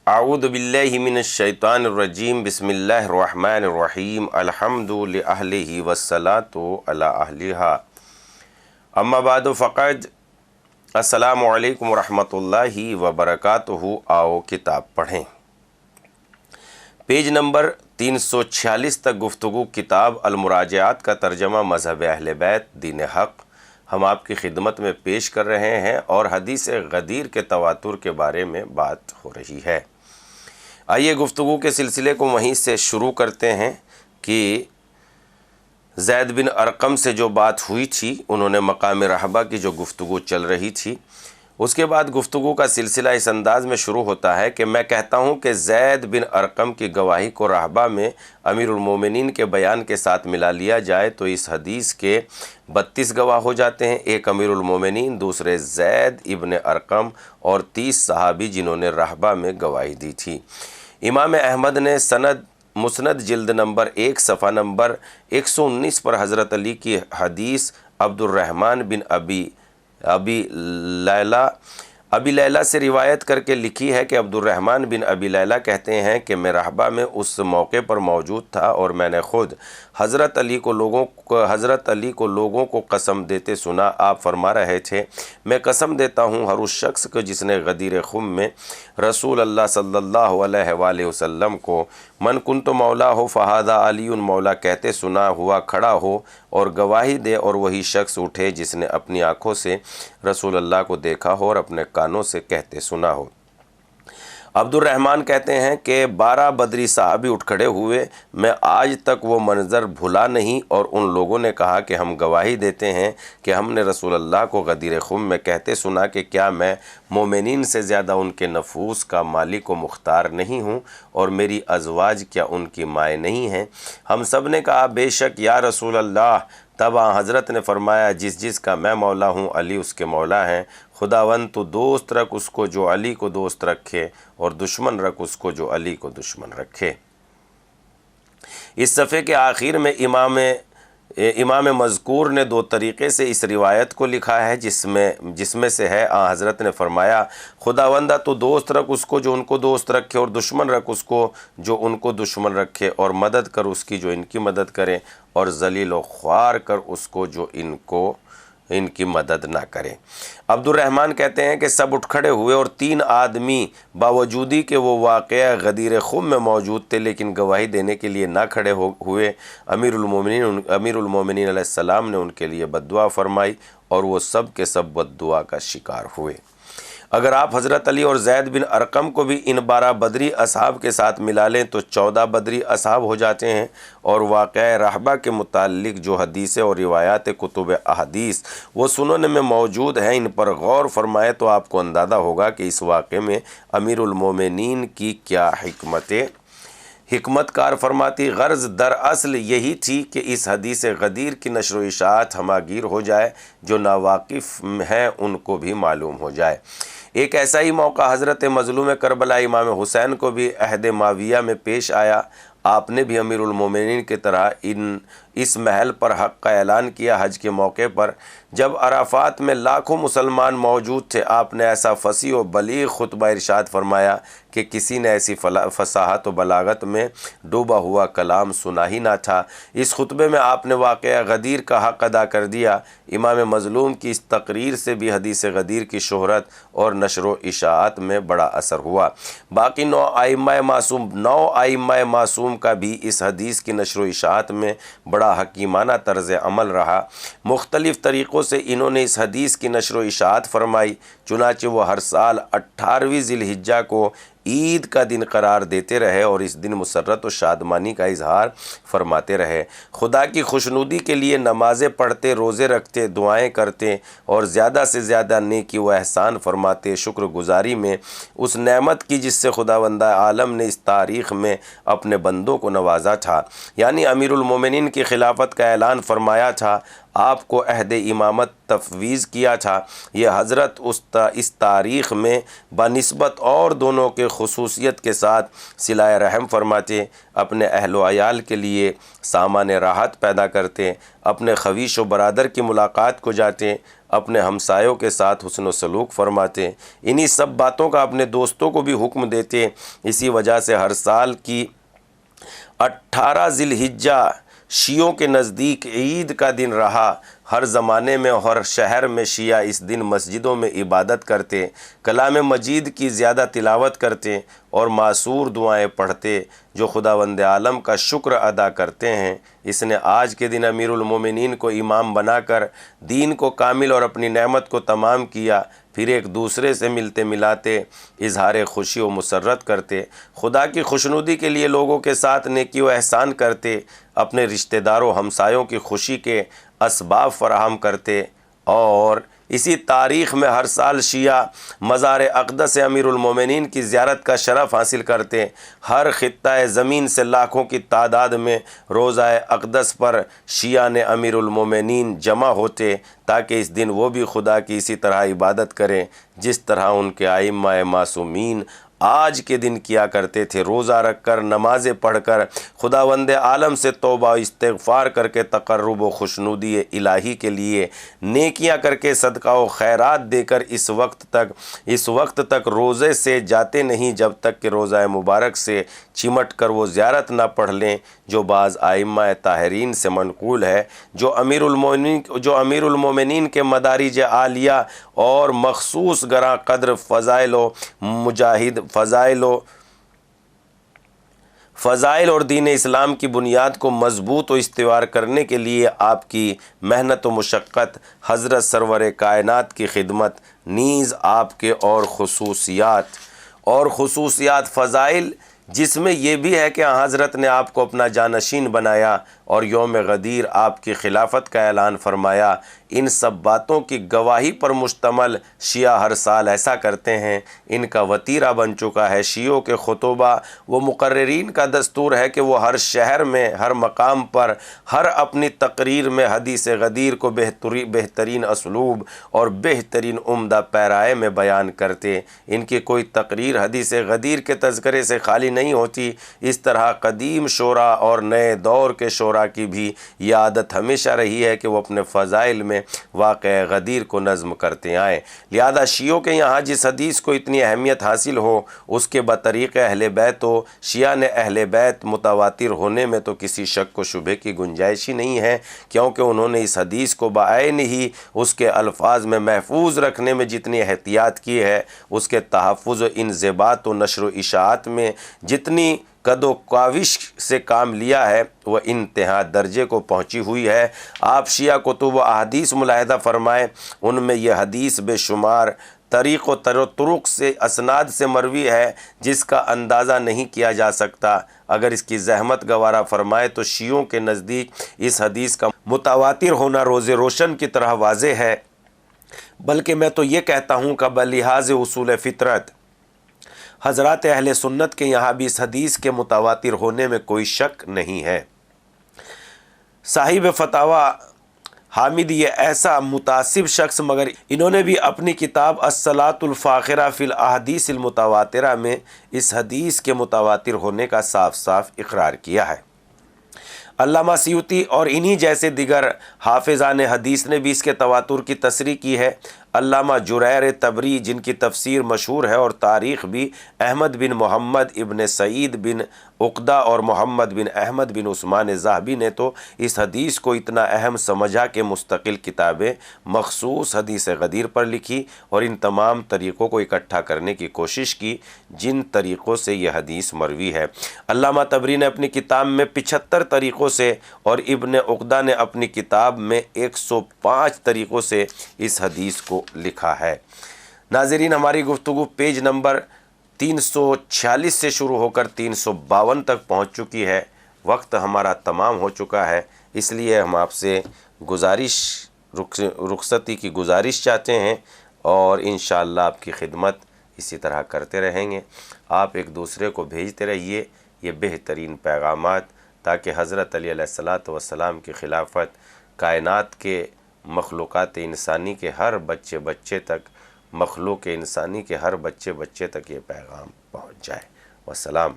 اعوذ باللہ من الشیطان الرجیم بسم اللہ الرحمن الرحیم الحمد لأہلہ والصلاة علی اہلہا اما بعد فقد السلام علیکم ورحمۃ اللہ وبرکاتہ۔ آؤ کتاب پڑھیں۔ پیج نمبر 346 تک گفتگو کتاب المراجعات کا ترجمہ مذہب اہل بیت دین حق ہم آپ کی خدمت میں پیش کر رہے ہیں اور حدیث غدیر کے تواتر کے بارے میں بات ہو رہی ہے۔ آئیے گفتگو کے سلسلے کو وہیں سے شروع کرتے ہیں کہ زید بن ارقم سے جو بات ہوئی تھی، انہوں نے مقام رہبہ کی جو گفتگو چل رہی تھی، اس کے بعد گفتگو کا سلسلہ اس انداز میں شروع ہوتا ہے کہ میں کہتا ہوں کہ زید بن ارقم کی گواہی کو رہبہ میں امیر المومنین کے بیان کے ساتھ ملا لیا جائے تو اس حدیث کے 32 گواہ ہو جاتے ہیں، ایک امیر المومنین، دوسرے زید ابن ارقم اور 30 صحابی جنہوں نے رہبہ میں گواہی دی تھی۔ امام احمد نے مسند جلد نمبر 1 صفحہ نمبر 119 پر حضرت علی کی حدیث عبد الرحمن بن ابی لیلہ سے روایت کر کے لکھی ہے کہ عبد الرحمن بن ابی لیلہ کہتے ہیں کہ میں رہبہ میں اس موقع پر موجود تھا اور میں نے خود حضرت علی کو لوگوں کو قسم دیتے سنا۔ آپ فرما رہے تھے، میں قسم دیتا ہوں ہر اس شخص کو جس نے غدیر خم میں رسول اللہ صلی اللہ علیہ وآلہ وسلم کو من کنت مولا ہو فہذا علی مولا کہتے سنا ہوا کھڑا ہو اور گواہی دے، اور وہی شخص اٹھے جس نے اپنی آنکھوں سے رسول اللہ کو دیکھا ہو اور اپنے کانوں سے کہتے سنا ہو۔ عبد الرحمن کہتے ہیں کہ 12 بدری صحابی اٹھ کھڑے ہوئے، میں آج تک وہ منظر بھلا نہیں، اور ان لوگوں نے کہا کہ ہم گواہی دیتے ہیں کہ ہم نے رسول اللہ کو غدیر خم میں کہتے سنا کہ کیا میں مومنین سے زیادہ ان کے نفوس کا مالک و مختار نہیں ہوں، اور میری ازواج کیا ان کی مائیں نہیں ہیں؟ ہم سب نے کہا بے شک یا رسول اللہ۔ تب حضرت نے فرمایا جس کا میں مولا ہوں علی اس کے مولا ہیں، خداوند تو دوست رکھ اس کو جو علی کو دوست رکھے، اور دشمن رکھ اس کو جو علی کو دشمن رکھے۔ اس صفحے کے آخر میں امام مذکور نے 2 طریقے سے اس روایت کو لکھا ہے، جس میں سے ہے حضرت نے فرمایا خداوندہ تو دوست رکھ اس کو جو ان کو دوست رکھے، اور دشمن رکھ اس کو جو ان کو دشمن رکھے، اور مدد کر اس کی جو ان کی مدد کرے، اور ذلیل و خوار کر اس کو جو ان کی مدد نہ کرے۔ عبد الرحمن کہتے ہیں کہ سب اٹھ کھڑے ہوئے اور 3 آدمی باوجودی کہ وہ واقعہ غدیر خم میں موجود تھے لیکن گواہی دینے کے لیے نہ کھڑے ہوئے، امیر المومنین علیہ السلام نے ان کے لیے بد دعا فرمائی اور وہ سب کے سب بد دعا کا شکار ہوئے۔ اگر آپ حضرت علی اور زید بن ارقم کو بھی ان 12 بدری اصحاب کے ساتھ ملا لیں تو 14 بدری اصحاب ہو جاتے ہیں، اور واقعہ رہبہ کے متعلق جو حدیثیں اور روایات کتب احادیث وہ سنن میں موجود ہیں، ان پر غور فرمائے تو آپ کو اندازہ ہوگا کہ اس واقعے میں امیر المومنین کی کیا حکمت کار فرماتی۔ غرض دراصل یہی تھی کہ اس حدیث غدیر کی نشر و اشاعت ہماگیر ہو جائے، جو ناواقف ہیں ان کو بھی معلوم ہو جائے۔ ایک ایسا ہی موقع حضرت مظلوم کربلا امام حسین کو بھی عہد معاویہ میں پیش آیا۔ آپ نے بھی امیر المومنین کی طرح اس محل پر حق کا اعلان کیا۔ حج کے موقع پر جب عرفات میں لاکھوں مسلمان موجود تھے، آپ نے ایسا فصیح و بلیغ خطبہ ارشاد فرمایا کہ کسی نے ایسی فصاحت و بلاغت میں ڈوبا ہوا کلام سنا ہی نہ تھا۔ اس خطبے میں آپ نے واقعہ غدیر کا حق ادا کر دیا۔ امام مظلوم کی اس تقریر سے بھی حدیث غدیر کی شہرت اور نشر و اشاعت میں بڑا اثر ہوا۔ باقی 9 ائمہ معصوم کا بھی اس حدیث کی نشر و اشاعت میں بڑا حکیمانہ طرز عمل رہا۔ مختلف طریقوں سے انہوں نے اس حدیث کی نشر و اشاعت فرمائی، چنانچہ وہ ہر سال 18ویں ذی الحجہ کو عید کا دن قرار دیتے رہے اور اس دن مسرت و شادمانی کا اظہار فرماتے رہے۔ خدا کی خوشنودی کے لیے نمازیں پڑھتے، روزے رکھتے، دعائیں کرتے اور زیادہ سے زیادہ نیکی و احسان فرماتے، شکر گزاری میں اس نعمت کی جس سے خداوند عالم نے اس تاریخ میں اپنے بندوں کو نوازا تھا، یعنی امیر المومنین کی خلافت کا اعلان فرمایا تھا، آپ کو عہد امامت تفویض کیا تھا۔ یہ حضرت اس تاریخ میں بنسبت اور دونوں کے خصوصیت کے ساتھ صلہ رحم فرماتے، اپنے اہل و عیال کے لیے سامان راحت پیدا کرتے، اپنے خویش و برادر کی ملاقات کو جاتے، اپنے ہمسایوں کے ساتھ حسن و سلوک فرماتے، انہی سب باتوں کا اپنے دوستوں کو بھی حکم دیتے۔ اسی وجہ سے ہر سال کی 18 ذی الحجہ شیعوں کے نزدیک عید کا دن رہا۔ ہر زمانے میں ہر شہر میں شیعہ اس دن مسجدوں میں عبادت کرتے، کلام مجید کی زیادہ تلاوت کرتے اور معصور دعائیں پڑھتے، جو خداوند عالم کا شکر ادا کرتے ہیں۔ اس نے آج کے دن امیر المومنین کو امام بنا کر دین کو کامل اور اپنی نعمت کو تمام کیا۔ پھر ایک دوسرے سے ملتے ملاتے، اظہار خوشی و مسرت کرتے، خدا کی خوشنودی کے لیے لوگوں کے ساتھ نیکی و احسان کرتے، اپنے رشتہ داروں ہمسایوں کی خوشی کے اسباب فراہم کرتے، اور اسی تاریخ میں ہر سال شیعہ مزار اقدس امیر المومنین کی زیارت کا شرف حاصل کرتے۔ ہر خطہ زمین سے لاکھوں کی تعداد میں روضہ اقدس پر شیعہ نے امیر المومنین جمع ہوتے، تاکہ اس دن وہ بھی خدا کی اسی طرح عبادت کریں جس طرح ان کے ائمہ معصومین آج کے دن کیا کرتے تھے۔ روزہ رکھ کر، نمازیں پڑھ کر، خداوند عالم سے توبہ و استغفار کر کے، تقرب و خوشنودی الہی کے لیے نیکیاں کر کے، صدقہ و خیرات دے کر اس وقت تک روزے سے جاتے نہیں جب تک کہ روزہ مبارک سے چمٹ کر وہ زیارت نہ پڑھ لیں، جو بعض ائمہ طاہرین سے منقول ہے، جو امیر المومنین کے مدارج عالیہ اور مخصوص گراں قدر فضائل اور دین اسلام کی بنیاد کو مضبوط و استوار کرنے کے لیے آپ کی محنت و مشقت، حضرت سرور کائنات کی خدمت، نیز آپ کے اور خصوصیات فضائل، جس میں یہ بھی ہے کہ حضرت نے آپ کو اپنا جانشین بنایا اور یوم غدیر آپ کی خلافت کا اعلان فرمایا۔ ان سب باتوں کی گواہی پر مشتمل شیعہ ہر سال ایسا کرتے ہیں۔ ان کا وتیرہ بن چکا ہے۔ شیعوں کے خطبہ و مقررین کا دستور ہے کہ وہ ہر شہر میں، ہر مقام پر، ہر اپنی تقریر میں حدیث غدیر کو بہترین اسلوب اور بہترین عمدہ پیرائے میں بیان کرتے۔ ان کی کوئی تقریر حدیث غدیر کے تذکرے سے خالی نہیں ہوتی۔ اس طرح قدیم شعراء اور نئے دور کے شعراء کی بھی یہ عادت ہمیشہ رہی ہے کہ وہ اپنے فضائل میں واقع غدیر کو نظم کرتے آئیں۔ لہذا شیعوں کے یہاں جس حدیث کو اتنی اہمیت حاصل ہو، اس کے بطریق اہل بیت ہو، شیعہ نے اہل بیت متواتر ہونے میں تو کسی شک و شبہ کی گنجائش ہی نہیں ہے، کیونکہ انہوں نے اس حدیث کو بعین ہی اس کے الفاظ میں محفوظ رکھنے میں جتنی احتیاط کی ہے، اس کے تحفظ و انضباط و نشر و اشاعت میں جتنی قد و کاوش سے کام لیا ہے، وہ انتہا درجے کو پہنچی ہوئی ہے۔ آپ شیعہ کتب و احادیث ملاحظہ فرمائیں، ان میں یہ حدیث بے شمار طریق و طرق سے، اسناد سے مروی ہے، جس کا اندازہ نہیں کیا جا سکتا۔ اگر اس کی زحمت گوارا فرمائے تو شیعوں کے نزدیک اس حدیث کا متواتر ہونا روز روشن کی طرح واضح ہے، بلکہ میں تو یہ کہتا ہوں کہ بلحاظ اصول فطرت حضرات اہل سنت کے یہاں بھی اس حدیث کے متواتر ہونے میں کوئی شک نہیں ہے۔ صاحب فتاوی حامد یہ ایسا متعصب شخص، مگر انہوں نے بھی اپنی کتاب الصلاۃ الفاخرہ فی الاحادیث المتواترہ میں اس حدیث کے متواتر ہونے کا صاف صاف اقرار کیا ہے۔ علامہ سیوطی اور انہی جیسے دیگر حافظان حدیث نے بھی اس کے تواتر کی تصریح کی ہے۔ علامہ جریر طبری، جن کی تفسیر مشہور ہے اور تاریخ بھی، احمد بن محمد ابن سعید بن عقدہ اور محمد بن احمد بن عثمان ذہبی نے تو اس حدیث کو اتنا اہم سمجھا کہ مستقل کتابیں مخصوص حدیث غدیر پر لکھی اور ان تمام طریقوں کو اکٹھا کرنے کی کوشش کی جن طریقوں سے یہ حدیث مروی ہے۔ علامہ طبری نے اپنی کتاب میں 75 طریقوں سے اور ابن عقدہ نے اپنی کتاب میں 105 طریقوں سے اس حدیث کو لکھا ہے۔ ناظرین، ہماری گفتگو پیج نمبر 346 سے شروع ہو کر 352 تک پہنچ چکی ہے۔ وقت ہمارا تمام ہو چکا ہے، اس لیے ہم آپ سے رخصتی کی گزارش چاہتے ہیں اور انشاءاللہ آپ کی خدمت اسی طرح کرتے رہیں گے۔ آپ ایک دوسرے کو بھیجتے رہیے یہ بہترین پیغامات، تاکہ حضرت علی علیہ السلام کی خلافت کائنات کے مخلوقات انسانی کے ہر بچے تک، مخلوق انسانی کے ہر بچے تک یہ پیغام پہنچ جائے۔ والسلام۔